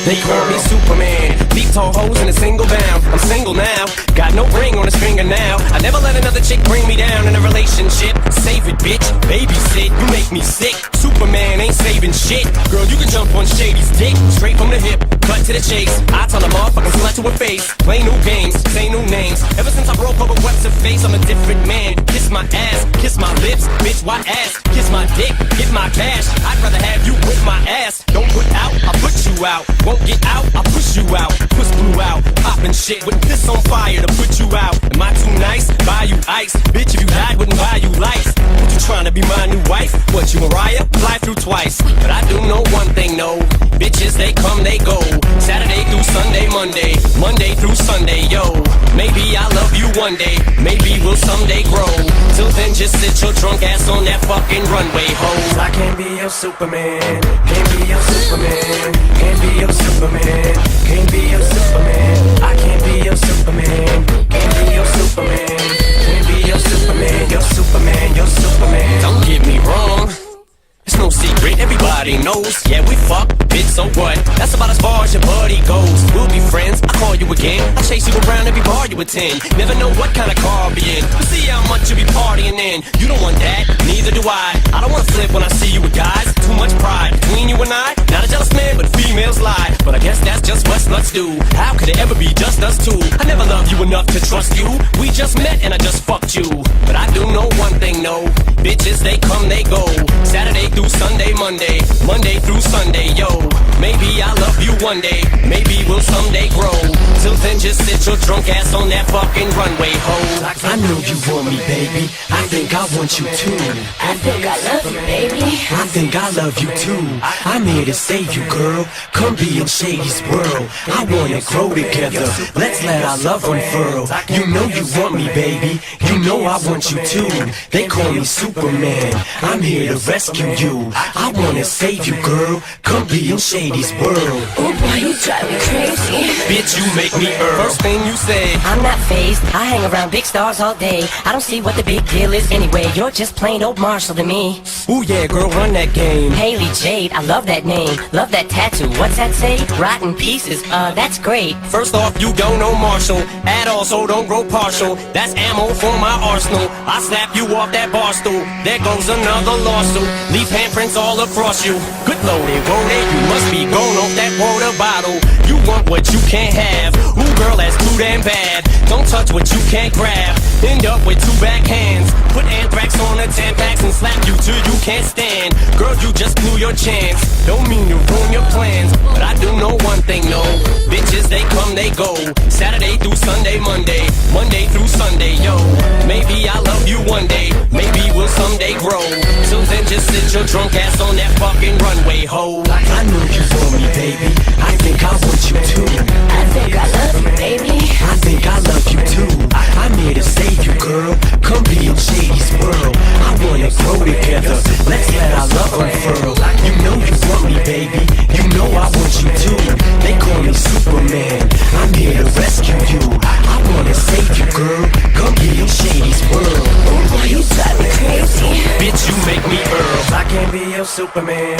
They call me Superman, leap tall hoes in a single bound. I'm single now, got no ring on his finger now. I never let another chick bring me down in a relationship. Save it, bitch, babysit, you make me sick. Superman ain't saving shit. Girl, you can jump on Shady's dick, straight from the hip, cut to the chase. I tell a motherfucking slut to her face, play new games, say new names. Ever since I broke over what's her face, I'm a different man. Kiss my ass, kiss my lips, bitch, why ass? Kiss my dick, get my cash. I'd rather have you with my ass. Don't put out, I'll put you out. Won't get out, I'll push you out. Push blew out, poppin' shit with piss on fire to put you out. Am I too nice? Buy you ice. Bitch, if you died, wouldn't buy you life. What you tryna be my new wife? What, you Mariah? Fly through twice. But I do know one thing, no. Bitches, they come, they go. Saturday through Sunday, Monday. Monday through Sunday, yo. Maybe I'll love you one day. Maybe we'll someday grow. Till then, just sit your drunk ass on that fucking runway, ho. I can't be your Superman. Can't be your Superman. Can't be your Superman. Can't be your Superman. I can't be your Superman. Can't be your Superman. Can't be your Superman. Your Superman. Your Superman. Don't get me wrong. It's no secret, everybody knows. Yeah, we fuck, bitch, so what? That's about as far as your buddy goes. We'll be friends, I'll call you again. I'll chase you around every bar you attend. Never know what kind of car I'll be in. We'll see how much you be partying in. You don't want that, neither do I. I don't wanna flip when I see you with guys. Too much pride between you and I. Not a jealous man, but females lie. But I guess that's just what sluts do. How could it ever be just us two? I never loved you enough to trust you. We just met and I just fucked you. But I do know one thing, no. Bitches, they come, they go. Saturday through Sunday, Monday. Monday through Sunday, yo. Maybe I'll love you one day. Maybe we'll someday grow. Till then, just sit your drunk ass on that fucking runway, ho. I know you want me, baby. I think I want you too. I think I love you, baby. I think I love you too. I'm here to save you, girl. Come be in Shady's world. I wanna grow together. Let's let our love unfurl. You know you want me, baby. You know I want you too. They call me Superman. I'm here to rescue you. I wanna save you, girl. Come be in Shady's world. Oh boy, you drive me crazy. Bitch, you make me Earl. First thing you say, I'm not phased. I hang around big stars all day. I don't see what the big deal is anyway. You're just plain old Marshall to me. ooh yeah, girl, run that game. Haley Jade, I love that name. Love that tattoo. What's that say? Rotten pieces. That's great. First off, you don't know Marshall at all, so don't grow partial. That's ammo for my arsenal. I slap you off that bar stool. There goes another lawsuit. Leave handprints all across you. Good loaded, loaded. You must be going off that water bottle. You want what you can't have. Ooh, girl, that's too damn bad. Don't touch what you can't grab. End up with two backhands. Put anthrax on the Tampax and slap you till you can't stand. Girl, you just blew your chance. Don't mean to ruin your plans, but I do know one thing, no. Bitches, they come, they go. Saturday through Sunday, Monday. Monday through Sunday, yo. Maybe I'll love you one day. Maybe we'll someday grow. Till then, just sit your drunk ass on that fucking runway, ho. I know you want me, baby. I think I want you too. I think I love you, baby. I think I love you too. I'm here to save you, girl. Come be in Shady's world. I wanna grow together. Let's let our love unfurl. You know you want me, baby. You know I want you too. They call me Superman. I'm here to rescue you. I wanna save you, girl. Come be in Shady's world. Oh boy, you drive me crazy. Bitch, you make me Earl. I can't be your Superman.